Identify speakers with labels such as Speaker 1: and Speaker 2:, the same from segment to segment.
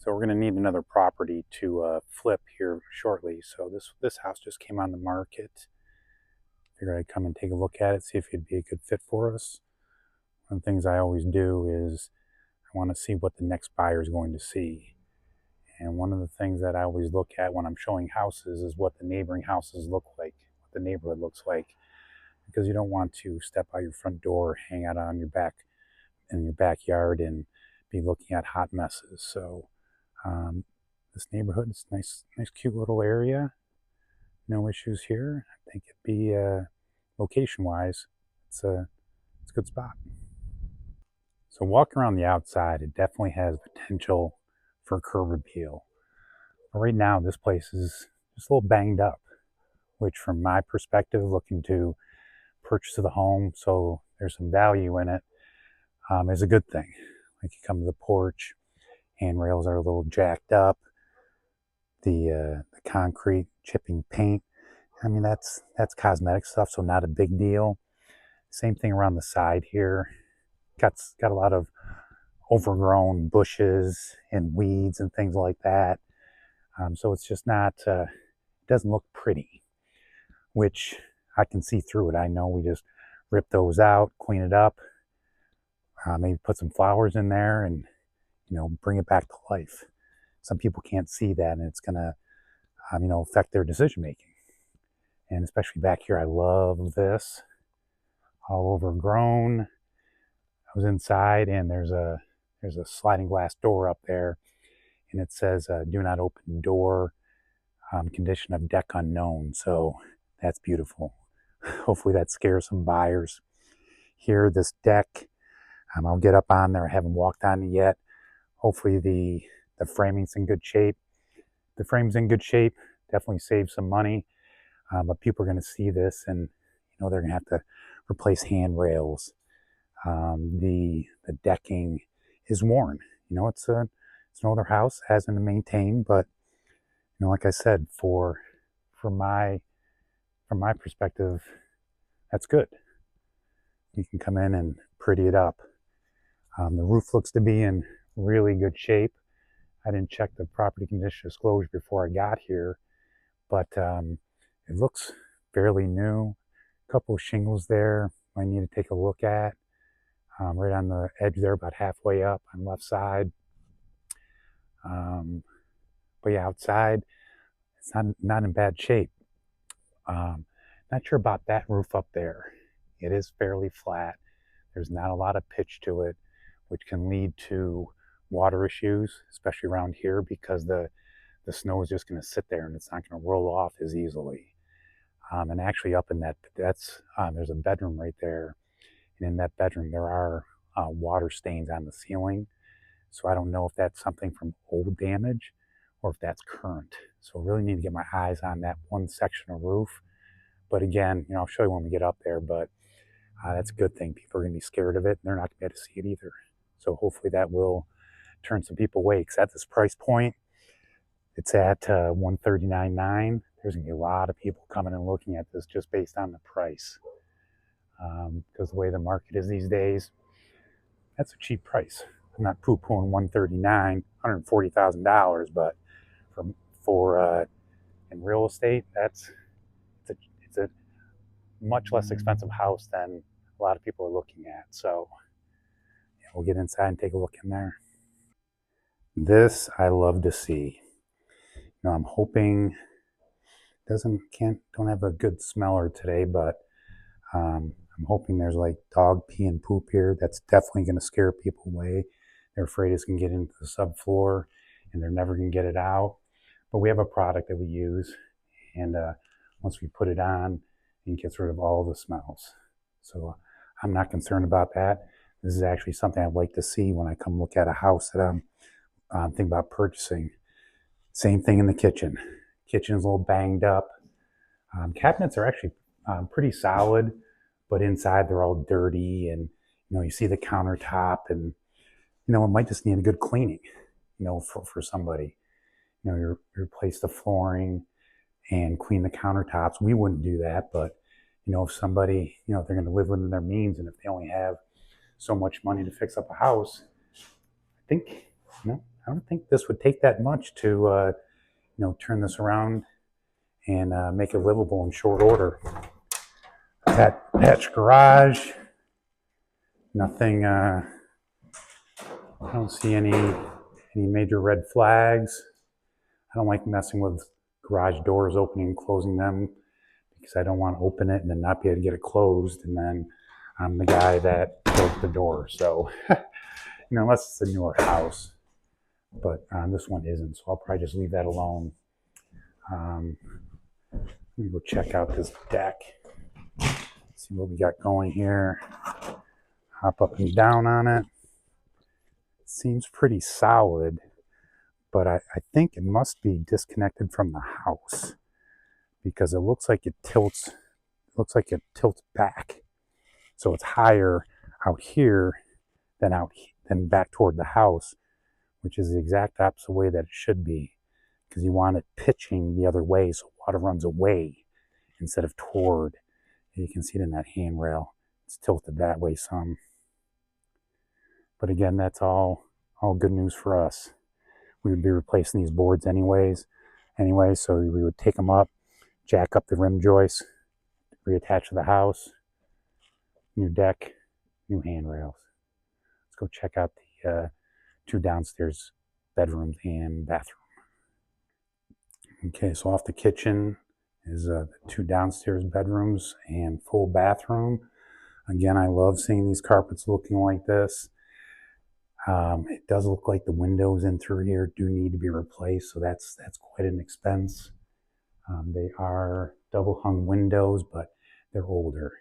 Speaker 1: So we're going to need another property to flip here shortly. So this house just came on the market. Figured I'd come and take a look at it, see if it'd be a good fit for us. One of the things I always do is I want to see what the next buyer is going to see. And one of the things that I always look at when I'm showing houses is what the neighboring houses look like, what the neighborhood looks like, because you don't want to step out your front door, hang out on your back in your backyard, and be looking at hot messes. So um, this neighborhood is nice, cute little area. No issues here. I think it'd be location-wise, it's a good spot. So walking around the outside, it definitely has potential for curb appeal. But right now, this place is just a little banged up, which, from my perspective, looking to purchase of the home, so there's some value in it, is a good thing. Like, you come to the porch, handrails are a little jacked up. The concrete chipping paint. I mean, that's cosmetic stuff, so not a big deal. Same thing around the side here. Got a lot of overgrown bushes and weeds and things like that. So it's just not. It doesn't look pretty, which I can see through it. I know we just rip those out, clean it up, maybe put some flowers in there, and bring it back to life. Some people can't see that, and it's gonna affect their decision making. And especially back here, I love this. All overgrown. I was inside, and there's a sliding glass door up there, and it says "Do not open door. Condition of deck unknown." So that's beautiful. Hopefully that scares some buyers. Here, this deck, I'll get up on there. I haven't walked on it yet. Hopefully the framing's in good shape. The frame's in good shape. Definitely save some money. But people are going to see this, and they're going to have to replace handrails. The decking is worn. It's an older house, hasn't been maintained, but like I said, from my perspective, that's good. You can come in and pretty it up. The roof looks to be in really good shape. I didn't check the property condition disclosure before I got here, but it looks fairly new. A couple of shingles there I need to take a look at. Right on the edge there, about halfway up on the left side. But yeah, outside, it's not in bad shape. Not sure about that roof up there. It is fairly flat. There's not a lot of pitch to it, which can lead to water issues, especially around here, because the snow is just going to sit there and it's not going to roll off as easily. And actually, up in that's there's a bedroom right there, and in that bedroom there are water stains on the ceiling. So I don't know if that's something from old damage or if that's current. So I really need to get my eyes on that one section of roof. But again, I'll show you when we get up there. But that's a good thing. People are going to be scared of it, and they're not going to be able to see it either. So hopefully that will turn some people away. Because at this price point, it's at $139,900. There's going to be a lot of people coming and looking at this just based on the price. Because the way the market is these days, that's a cheap price. I'm not poo-pooing $139,000, $140,000, but for in real estate, it's a much less expensive house than a lot of people are looking at. So yeah, we'll get inside and take a look in there. This I love to see. I'm hoping don't have a good smeller today, but I'm hoping there's like dog pee and poop here. That's definitely going to scare people away. They're afraid it's going to get into the subfloor, and they're never going to get it out. But we have a product that we use, and once we put it on, it gets rid of all the smells. So I'm not concerned about that. This is actually something I'd like to see when I come look at a house that I'm thinking about purchasing. Same thing in the kitchen. Kitchen's a little banged up. Cabinets are actually pretty solid, but inside they're all dirty, and you see the countertop, and it might just need a good cleaning. For somebody, you replace the flooring and clean the countertops. We wouldn't do that, but if somebody, if they're going to live within their means, and if they only have so much money to fix up a house, I think I don't think this would take that much to turn this around and make it livable in short order. Attached garage. Nothing. I don't see any major red flags. I don't like messing with garage doors, opening and closing them, because I don't want to open it and then not be able to get it closed, and then I'm the guy that closed the door. So, unless it's a newer house, but this one isn't, so I'll probably just leave that alone. Let me go check out this deck, see what we got going here. Hop up and down on it. Seems pretty solid, but I think it must be disconnected from the house, because it looks like it tilts. Looks like it tilts back, so it's higher out here than back toward the house, which is the exact opposite way that it should be, because you want it pitching the other way so water runs away instead of toward. You can see it in that handrail. It's tilted that way some. But again, that's all good news for us. We would be replacing these boards anyway, so we would take them up, jack up the rim joists, reattach to the house, new deck, new handrails. Let's go check out the 2 downstairs bedrooms and bathroom. Okay, so off the kitchen is the 2 downstairs bedrooms and full bathroom. Again, I love seeing these carpets looking like this. It does look like the windows in through here do need to be replaced, so that's quite an expense. They are double hung windows, but they're older.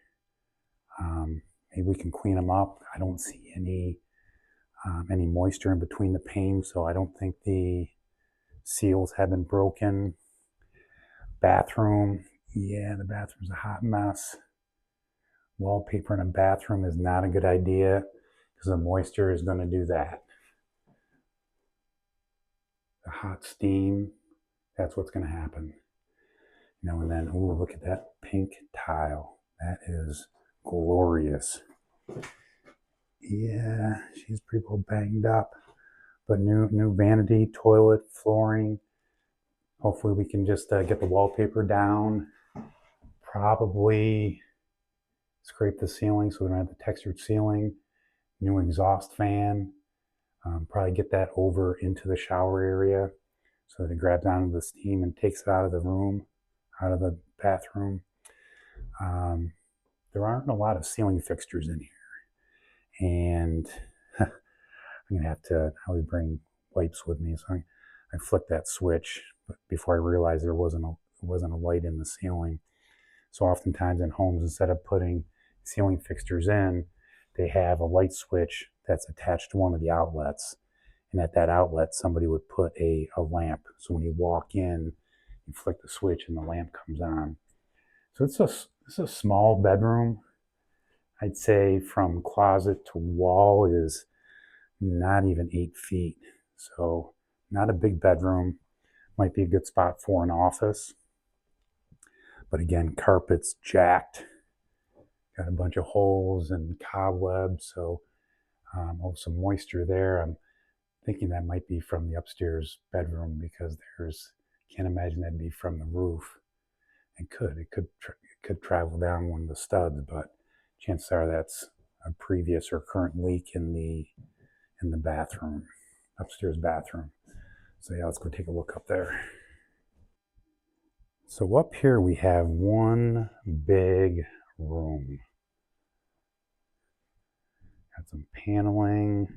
Speaker 1: Maybe we can clean them up. I don't see any moisture in between the panes, so I don't think the seals have been broken. Bathroom, yeah, the bathroom's a hot mess. Wallpaper in a bathroom is not a good idea, because the moisture is going to do that. The hot steam, that's what's going to happen. And then, ooh, look at that pink tile. That is glorious. Yeah, she's pretty well banged up, but new vanity, toilet, flooring. Hopefully we can just get the wallpaper down. Probably scrape the ceiling so we don't have the textured ceiling. New exhaust fan. Probably get that over into the shower area so that it grabs onto the steam and takes it out of the room, out of the bathroom. There aren't a lot of ceiling fixtures in here, and I'm gonna have to always bring wipes with me. So I flicked that switch, but before I realized there wasn't a light in the ceiling. So oftentimes in homes, instead of putting ceiling fixtures in, they have a light switch that's attached to one of the outlets. And at that outlet, somebody would put a lamp. So when you walk in, you flick the switch and the lamp comes on. So it's a small bedroom. I'd say from closet to wall is not even 8 feet. So not a big bedroom. Might be a good spot for an office. But again, carpet's jacked. Got a bunch of holes and cobwebs, so some moisture there. I'm thinking that might be from the upstairs bedroom, because can't imagine that'd be from the roof. It could travel down one of the studs, but chances are that's a previous or current leak in the bathroom, upstairs bathroom. So yeah, let's go take a look up there. So up here we have one big room. Got some paneling.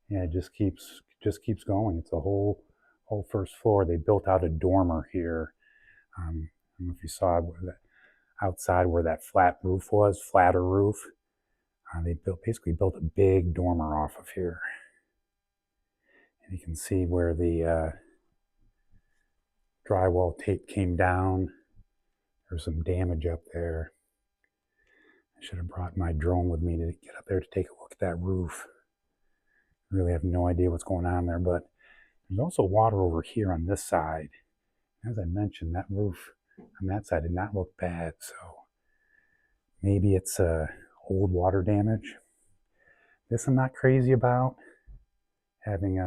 Speaker 1: Yeah, it just keeps going. It's a whole first floor. They built out a dormer here. I don't know if you saw outside where that flatter roof. They basically built a big dormer off of here. And you can see where the drywall tape came down. There's some damage up there. I should have brought my drone with me to get up there to take a look at that roof. I really have no idea what's going on there, but there's also water over here on this side. As I mentioned, that roof on that side did not look bad, so maybe it's old water damage. This I'm not crazy about, having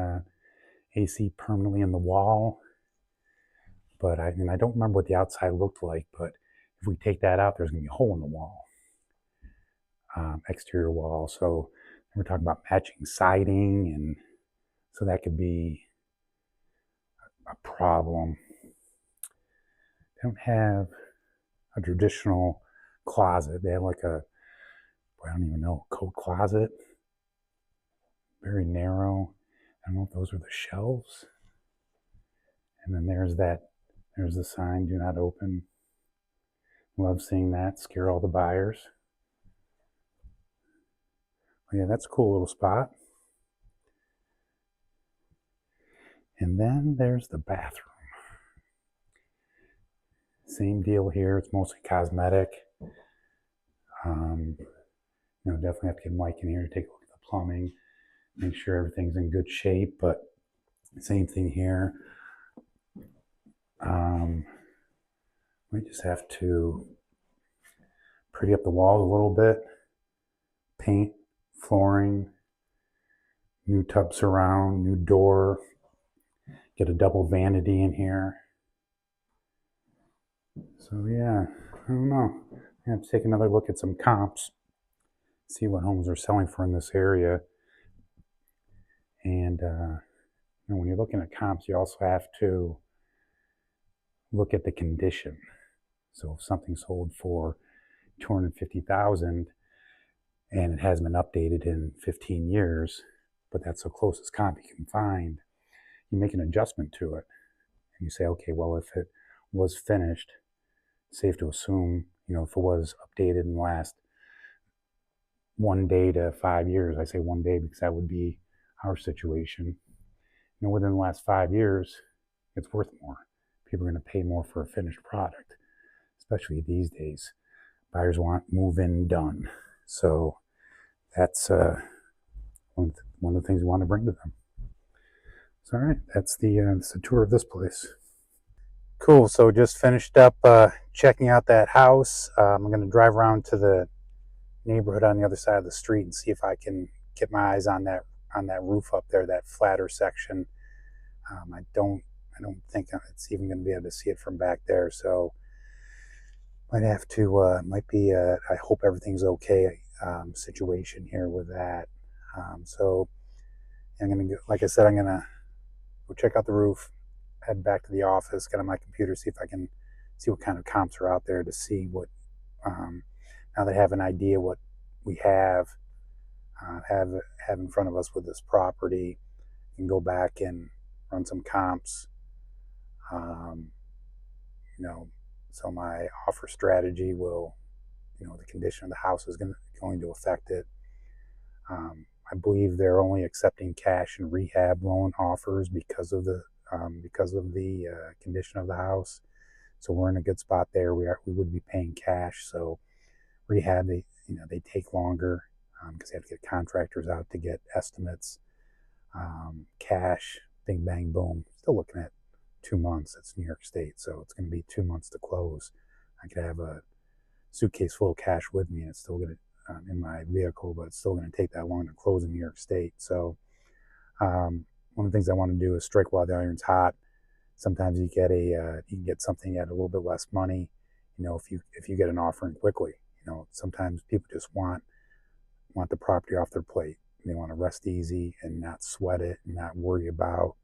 Speaker 1: AC permanently in the wall. But I don't remember what the outside looked like, but if we take that out, there's going to be a hole in the wall, exterior wall. So we're talking about matching siding, and so that could be a problem. They don't have a traditional closet. They have like I don't even know, coat closet, very narrow. I don't know if those are the shelves. And then there's the sign, do not open. Love seeing that, scare all the buyers. Oh, yeah, that's a cool little spot. And then there's the bathroom. Same deal here, it's mostly cosmetic. Definitely have to get Mike in here to take a look at the plumbing, make sure everything's in good shape, but same thing here. We just have to pretty up the walls a little bit, paint, flooring, new tub surround, new door, get a double vanity in here. So yeah, I don't know. I have to take another look at some comps, see what homes are selling for in this area. And when you're looking at comps, you also have to look at the condition. So if something sold for $250,000 and it hasn't been updated in 15 years, but that's the closest comp you can find, you make an adjustment to it. And you say, okay, well, if it was finished, safe to assume, if it was updated in the last 1 day to 5 years, I say 1 day because that would be our situation. Within the last 5 years, it's worth more. People are going to pay more for a finished product, especially these days. Buyers want move-in done. So that's one of the things we want to bring to them. So, all right, that's the tour of this place. Cool, so just finished up checking out that house. I'm going to drive around to the neighborhood on the other side of the street and see if I can get my eyes on that roof up there, that flatter section. I don't think it's even going to be able to see it from back there, so might have to might be I hope everything's okay situation here with that. So I'm gonna go, like I said, I'm gonna go check out the roof, head back to the office, get on my computer, see if I can see what kind of comps are out there to see what now that I have an idea what we have in front of us with this property, and go back and run some comps. So my offer strategy will, the condition of the house is going to affect it. I believe they're only accepting cash and rehab loan offers because of the condition of the house. So we're in a good spot there. We would be paying cash. So rehab, they take longer because they have to get contractors out to get estimates. Cash, bing bang boom. Still looking at 2 months. It's New York State, so it's going to be 2 months to close. I could have a suitcase full of cash with me, and it's still going to in my vehicle, but it's still going to take that long to close in New York State. So one of the things I want to do is strike while the iron's hot. Sometimes you can get something at a little bit less money. If you get an offering quickly. Sometimes people just want the property off their plate. They want to rest easy and not sweat it and not worry about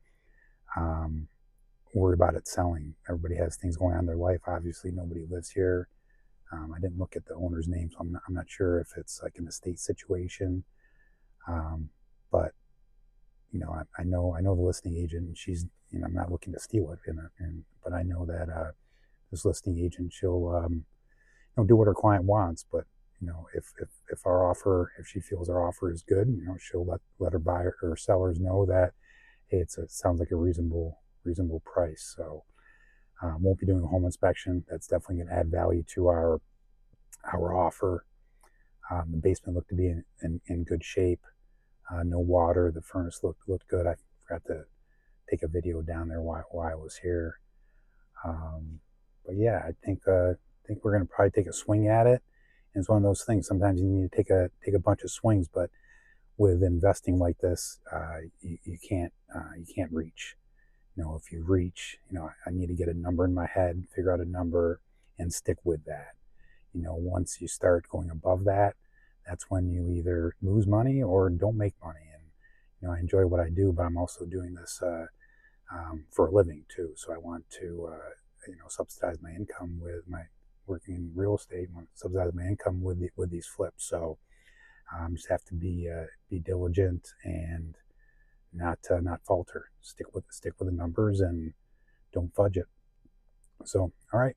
Speaker 1: it selling. Everybody has things going on in their life. Obviously, nobody lives here. I didn't look at the owner's name, so I'm not sure if it's like an estate situation. But I know the listing agent, and she's I'm not looking to steal it, but I know that this listing agent, she'll do what her client wants. But if our offer, if she feels our offer is good, she'll let her buyer or sellers know that, hey, it sounds like a reasonable price. So won't be doing a home inspection. That's definitely going to add value to our offer. The basement looked to be in good shape. No water. The furnace looked good. I forgot to take a video down there while I was here. But yeah, I think we're going to probably take a swing at it. And it's one of those things. Sometimes you need to take a bunch of swings, but with investing like this, you can't reach. If you reach, I need to get a number in my head, figure out a number, and stick with that. Once you start going above that, that's when you either lose money or don't make money. And I enjoy what I do, but I'm also doing this for a living too. So I want to subsidize my income with my working in real estate. I want to subsidize my income with these flips. So just have to be diligent and not falter. Stick with the numbers and don't fudge it. So all right.